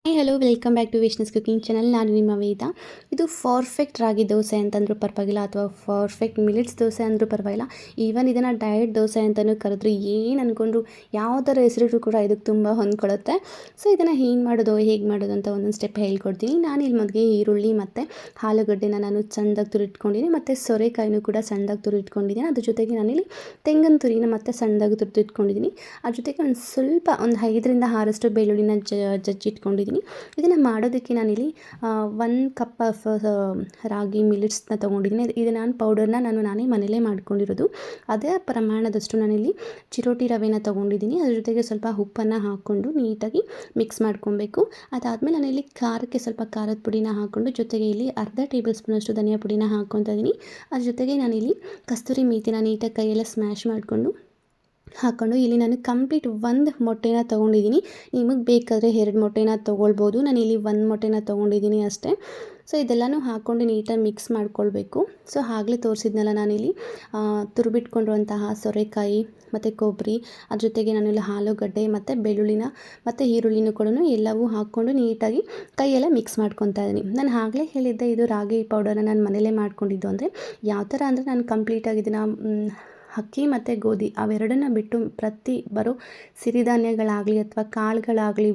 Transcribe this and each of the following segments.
Hello welcome back to Vishnu's cooking channel. ನಾನು ನಿಮ್ಮ ವೇದ. ಇದು ಪರ್ಫೆಕ್ಟ್ ರಾಗಿ ದೋಸೆ ಅಂತಂದ್ರೂ ಪರವಾಗಿಲ್ಲ, ಅಥವಾ ಪರ್ಫೆಕ್ಟ್ ಮಿಲೆಟ್ಸ್ ದೋಸೆ ಅಂದರೂ ಪರವಾಗಿಲ್ಲ, ಈವನ್ ಇದನ್ನು ಡಯಟ್ ದೋಸೆ ಅಂತಲೂ ಕರೆದ್ರು ಏನು ಅಂದ್ಕೊಂಡ್ರು ಯಾವ ಥರ ಹೆಸರಿಗೂ ಕೂಡ ಇದಕ್ಕೆ ತುಂಬ ಹೊಂದ್ಕೊಳ್ಳುತ್ತೆ. ಸೊ ಇದನ್ನು ಹೇಗೆ ಮಾಡೋದು ಅಂತ ಒಂದೊಂದು ಸ್ಟೆಪ್ ಹೇಳ್ಕೊಡ್ತೀನಿ. ನಾನು ಇಲ್ಲಿ ಮೊದಲಿಗೆ ಈರುಳ್ಳಿ ಮತ್ತು ಆಲೂಗಡ್ಡೆನ ನಾನು ಸಣ್ಣದಾಗಿ ತುರಿಟ್ಕೊಂಡಿದ್ದೀನಿ, ಮತ್ತು ಸೋರೆಕಾಯಿನೂ ಕೂಡ ಸಣ್ಣದಾಗಿ ತುರಿಟ್ಕೊಂಡಿದ್ದೀನಿ. ಅದ್ರ ಜೊತೆಗೆ ನಾನಿಲ್ಲಿ ತೆಂಗಿನ ತುರಿನ ಮತ್ತು ಸಣ್ಣದಾಗಿ ತುರಿದಿಟ್ಕೊಂಡಿದ್ದೀನಿ. ಅದ್ರ ಜೊತೆಗೆ ಒಂದು 5ರಿಂದ 6 ಬೆಳ್ಳುಳ್ಳಿನ ಜಜ್ಜಿಟ್ಕೊಂಡಿದ್ದೀನಿ. ಇದನ್ನು ಮಾಡೋದಕ್ಕೆ ನಾನಿಲ್ಲಿ 1 ಕಪ್ ಆಫ್ ರಾಗಿ ಮಿಲೆಟ್ಸ್ನ ತೊಗೊಂಡಿದ್ದೀನಿ. ಇದು ನಾನೇ ಮನೇಲೇ ಮಾಡ್ಕೊಂಡಿರೋದು. ಅದೇ ಪ್ರಮಾಣದಷ್ಟು ನಾನಿಲ್ಲಿ ಚಿರೋಟಿ ರವೆನ ತೊಗೊಂಡಿದ್ದೀನಿ. ಅದ್ರ ಜೊತೆಗೆ ಸ್ವಲ್ಪ ಉಪ್ಪನ್ನು ಹಾಕ್ಕೊಂಡು ನೀಟಾಗಿ ಮಿಕ್ಸ್ ಮಾಡ್ಕೊಬೇಕು. ಅದಾದಮೇಲೆ ನಾನಿಲ್ಲಿ ಖಾರಕ್ಕೆ ಸ್ವಲ್ಪ ಖಾರದ ಪುಡಿನ ಹಾಕ್ಕೊಂಡು, ಜೊತೆಗೆ ಇಲ್ಲಿ ಅರ್ಧ ಟೇಬಲ್ ಸ್ಪೂನಷ್ಟು ಧನಿಯಾ ಪುಡಿನ ಹಾಕ್ಕೊತಾ ಇದ್ದೀನಿ. ಅದ್ರ ಜೊತೆಗೆ ನಾನಿಲ್ಲಿ ಕಸ್ತೂರಿ ಮೇಥಿನ ನೀಟಾಗಿ ಕೈಯೆಲ್ಲ ಸ್ಮ್ಯಾಶ್ ಮಾಡಿಕೊಂಡು ಹಾಕ್ಕೊಂಡು, ಇಲ್ಲಿ ನಾನು ಕಂಪ್ಲೀಟ್ 1 ಮೊಟ್ಟೆನ ತೊಗೊಂಡಿದ್ದೀನಿ. ನಿಮಗೆ ಬೇಕಾದರೆ 2 ಮೊಟ್ಟೆನ ತೊಗೊಳ್ಬೋದು. ನಾನಿಲ್ಲಿ 1 ಮೊಟ್ಟೆನ ತೊಗೊಂಡಿದ್ದೀನಿ ಅಷ್ಟೇ. ಸೊ ಇದೆಲ್ಲನೂ ಹಾಕ್ಕೊಂಡು ನೀಟಾಗಿ ಮಿಕ್ಸ್ ಮಾಡ್ಕೊಳ್ಬೇಕು. ಸೊ ಆಗಲೇ ತೋರಿಸಿದ್ನಲ್ಲ ನಾನಿಲ್ಲಿ ತುರಿಬಿಟ್ಕೊಂಡಿರುವಂತಹ ಸೋರೆಕಾಯಿ ಮತ್ತು ಕೊಬ್ಬರಿ, ಅದ್ರ ಜೊತೆಗೆ ನಾನಿಲ್ಲಿ ಆಲೂಗಡ್ಡೆ ಮತ್ತು ಬೆಳ್ಳುಳ್ಳಿನ ಮತ್ತು ಈರುಳ್ಳಿನೂ ಕೂಡ ಎಲ್ಲವೂ ಹಾಕ್ಕೊಂಡು ನೀಟಾಗಿ ಕೈಯೆಲ್ಲ ಮಿಕ್ಸ್ ಮಾಡ್ಕೊತಾ ಇದ್ದೀನಿ. ನಾನು ಆಗಲೇ ಹೇಳಿದ್ದೆ, ಇದು ರಾಗಿ ಪೌಡರ್ನ ನಾನು ಮನೇಲೇ ಮಾಡ್ಕೊಂಡಿದ್ದು. ಅಂದರೆ ಯಾವ ಥರ ಅಂದರೆ ನಾನು ಕಂಪ್ಲೀಟಾಗಿ ಇದನ್ನು ಅಕ್ಕಿ ಮತ್ತು ಗೋಧಿ ಅವೆರಡನ್ನ ಬಿಟ್ಟು ಪ್ರತಿ ಬರೋ ಸಿರಿಧಾನ್ಯಗಳಾಗಲಿ ಅಥವಾ ಕಾಳುಗಳಾಗಲಿ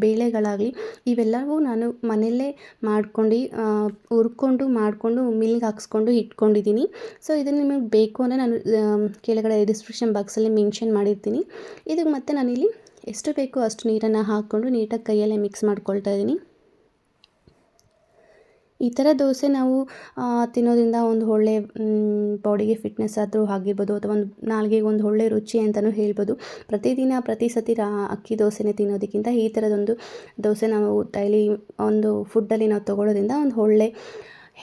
ಬೇಳೆಗಳಾಗಲಿ ಇವೆಲ್ಲವೂ ನಾನು ಮನೆಯಲ್ಲೇ ಮಾಡ್ಕೊಂಡು ಮಾಡಿಕೊಂಡು ಮಿಲ್ಗೆ ಹಾಕ್ಸ್ಕೊಂಡು ಇಟ್ಕೊಂಡಿದ್ದೀನಿ. ಸೊ ಇದನ್ನು ನಿಮಗೆ ಬೇಕು ಅಂದರೆ ನಾನು ಕೆಳಗಡೆ ಡಿಸ್ಕ್ರಿಪ್ಷನ್ ಬಾಕ್ಸಲ್ಲಿ ಮೆನ್ಷನ್ ಮಾಡಿರ್ತೀನಿ. ಇದಕ್ಕೆ ಮತ್ತೆ ನಾನಿಲ್ಲಿ ಎಷ್ಟು ಬೇಕೋ ಅಷ್ಟು ನೀರನ್ನು ಹಾಕ್ಕೊಂಡು ನೀಟಾಗಿ ಕೈಯಲ್ಲೇ ಮಿಕ್ಸ್ ಮಾಡ್ಕೊಳ್ತಾ ಇದ್ದೀನಿ. ಈ ಥರ ದೋಸೆ ನಾವು ತಿನ್ನೋದ್ರಿಂದ ಒಂದು ಒಳ್ಳೆ ಬಾಡಿಗೆ ಫಿಟ್ನೆಸ್ ಆದರೂ ಆಗಿರ್ಬೋದು, ಅಥವಾ ಒಂದು ನಾಲ್ಗೆಗೆ ಒಂದು ಒಳ್ಳೆ ರುಚಿ ಅಂತಲೂ ಹೇಳ್ಬೋದು. ಪ್ರತಿ ಸತಿ ಅಕ್ಕಿ ದೋಸೆನೇ ತಿನ್ನೋದಕ್ಕಿಂತ ಈ ಥರದೊಂದು ದೋಸೆ ನಾವು ಡೈಲಿ ಒಂದು ಫುಡ್ಡಲ್ಲಿ ನಾವು ತೊಗೊಳ್ಳೋದ್ರಿಂದ ಒಂದು ಒಳ್ಳೆ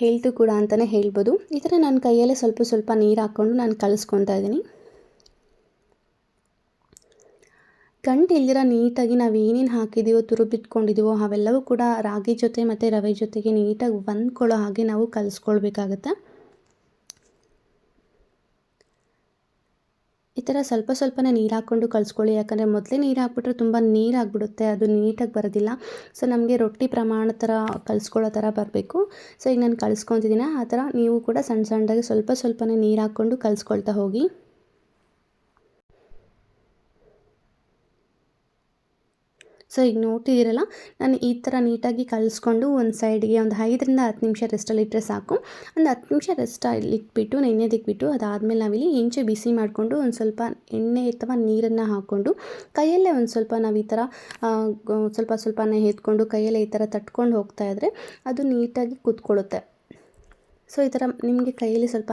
ಹೆಲ್ತು ಕೂಡ ಅಂತಲೇ ಹೇಳ್ಬೋದು. ಈ ಥರ ನಾನು ಕೈಯಲ್ಲೇ ಸ್ವಲ್ಪ ನೀರು ಹಾಕ್ಕೊಂಡು ನಾನು ಕಲಿಸ್ಕೊತಾ ಇದ್ದೀನಿ. ಗಂಟು ಇಲ್ದಿರ ನೀಟಾಗಿ ನಾವು ಏನೇನು ಹಾಕಿದ್ದೀವೋ ತುರುಬಿಟ್ಕೊಂಡಿದ್ದೀವೋ ಅವೆಲ್ಲವೂ ಕೂಡ ರಾಗಿ ಜೊತೆ ಮತ್ತು ರವೆ ಜೊತೆಗೆ ನೀಟಾಗಿ ಹೊಂದ್ಕೊಳ್ಳೋ ಹಾಗೆ ನಾವು ಕಲಿಸ್ಕೊಳ್ಬೇಕಾಗತ್ತೆ. ಈ ಥರ ಸ್ವಲ್ಪನೇ ನೀರು ಹಾಕ್ಕೊಂಡು ಕಲಿಸ್ಕೊಳ್ಳಿ. ಯಾಕಂದರೆ ಮೊದಲೇ ನೀರು ಹಾಕ್ಬಿಟ್ರೆ ತುಂಬ ನೀರಾಗಿಬಿಡುತ್ತೆ, ಅದು ನೀಟಾಗಿ ಬರೋದಿಲ್ಲ. ಸೊ ನಮಗೆ ರೊಟ್ಟಿ ಪ್ರಮಾಣ ಥರ ಕಲಿಸ್ಕೊಳ್ಳೋ ಥರ ಬರಬೇಕು. ಸೊ ಈಗ ನಾನು ಕಲಿಸ್ಕೊತಿದ್ದೀನಿ. ಆ ಥರ ನೀವು ಕೂಡ ಸಣ್ಣದಾಗಿ ಸ್ವಲ್ಪನೇ ನೀರು ಹಾಕ್ಕೊಂಡು ಕಲಿಸ್ಕೊಳ್ತಾ ಹೋಗಿ. ಸೊ ಈಗ ನೋಡ್ತಿದ್ದೀರಲ್ಲ, ನಾನು ಈ ಥರ ನೀಟಾಗಿ ಕಲಿಸ್ಕೊಂಡು ಒಂದು ಸೈಡ್ಗೆ ಒಂದು 5ರಿಂದ 10 ನಿಮಿಷ ರೆಸ್ಟಲ್ಲಿಟ್ಟರೆ ಸಾಕು. ಒಂದು 10 ನಿಮಿಷ ಇಟ್ಬಿಟ್ಟು ನೆನೆಯೋದಕ್ಕೆ ಬಿಟ್ಟು, ಅದಾದಮೇಲೆ ನಾವಿಲ್ಲಿ ಹೆಂಚು ಬಿಸಿ ಮಾಡಿಕೊಂಡು ಒಂದು ಸ್ವಲ್ಪ ಎಣ್ಣೆ ಅಥವಾ ನೀರನ್ನು ಹಾಕ್ಕೊಂಡು ಕೈಯಲ್ಲೇ ಒಂದು ಸ್ವಲ್ಪ ನಾವು ಈ ಥರ ಸ್ವಲ್ಪನೇ ಎತ್ಕೊಂಡು ಕೈಯಲ್ಲೇ ಈ ಥರ ತಟ್ಕೊಂಡು ಹೋಗ್ತಾ ಇದ್ದರೆ ಅದು ನೀಟಾಗಿ ಕುತ್ಕೊಳ್ಳುತ್ತೆ. ಸೊ ಈ ಥರ ನಿಮಗೆ ಕೈಯಲ್ಲಿ ಸ್ವಲ್ಪ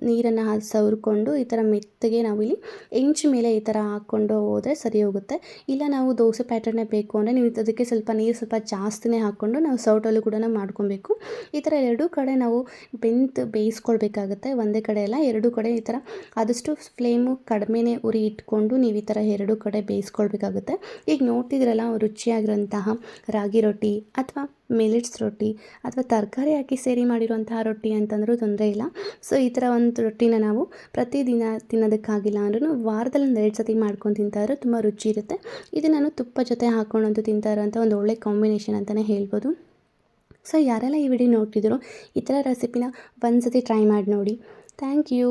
ನೀರನ್ನು ಸವರ್ಕೊಂಡು ಈ ಥರ ಮೆತ್ತಗೆ ನಾವಿಲ್ಲಿ ಹೆಂಚು ಮೇಲೆ ಈ ಥರ ಹಾಕ್ಕೊಂಡು ಹೋದರೆ ಸರಿ ಹೋಗುತ್ತೆ. ಇಲ್ಲ ನಾವು ದೋಸೆ ಪ್ಯಾಟರ್ನೇ ಬೇಕು ಅಂದರೆ ನೀವು ಅದಕ್ಕೆ ನೀರು ಸ್ವಲ್ಪ ಜಾಸ್ತಿನೇ ಹಾಕ್ಕೊಂಡು ನಾವು ಸೌಟಲ್ಲೂ ಕೂಡ ಮಾಡ್ಕೊಬೇಕು. ಈ ಥರ ಎರಡೂ ಕಡೆ ನಾವು ಬೇಯಿಸ್ಕೊಳ್ಬೇಕಾಗುತ್ತೆ. ಒಂದೇ ಕಡೆ ಎಲ್ಲ ಎರಡೂ ಕಡೆ ಈ ಥರ ಆದಷ್ಟು ಫ್ಲೇಮು ಕಡಿಮೆನೇ ಉರಿ ಇಟ್ಕೊಂಡು ನೀವು ಈ ಥರ ಎರಡೂ ಕಡೆ ಬೇಯಿಸ್ಕೊಳ್ಬೇಕಾಗುತ್ತೆ. ಈಗ ನೋಡ್ತಿದ್ರಲ್ಲ, ರುಚಿಯಾಗಿರೋಂತಹ ರಾಗಿ ರೊಟ್ಟಿ ಅಥವಾ ಮಿಲೆಟ್ಸ್ ರೊಟ್ಟಿ ಅಥವಾ ತರಕಾರಿ ಹಾಕಿ ಸೇರಿ ಮಾಡಿರುವಂತಹ ರೊಟ್ಟಿ ಅಂತಂದ್ರೂ ತೊಂದರೆ ಇಲ್ಲ. ಸೊ ಈ ಥರ ಒಂದು ರೊಟ್ಟಿನ ನಾವು ಪ್ರತಿದಿನ ತಿನ್ನೋದಕ್ಕಾಗಿಲ್ಲ ಅಂದ್ರೂ ವಾರದಲ್ಲಿ 2 ಸತಿ ಮಾಡ್ಕೊಂಡು ತಿಂತಾ ಇದ್ರೆ ತುಂಬ ರುಚಿ ಇರುತ್ತೆ. ಇದು ನಾನು ತುಪ್ಪ ಜೊತೆ ಹಾಕ್ಕೊಂಡಂತೂ ತಿಂತಾ ಇರೋಂಥ ಒಂದು ಒಳ್ಳೆ ಕಾಂಬಿನೇಷನ್ ಅಂತಲೇ ಹೇಳ್ಬೋದು. ಸೊ ಯಾರೆಲ್ಲ ಈ ವಿಡಿಯೋ ನೋಡ್ತಿದ್ರು ಈ ಥರ ರೆಸಿಪಿನ ಒಂದು ಸತಿ ಟ್ರೈ ಮಾಡಿ ನೋಡಿ. Thank you.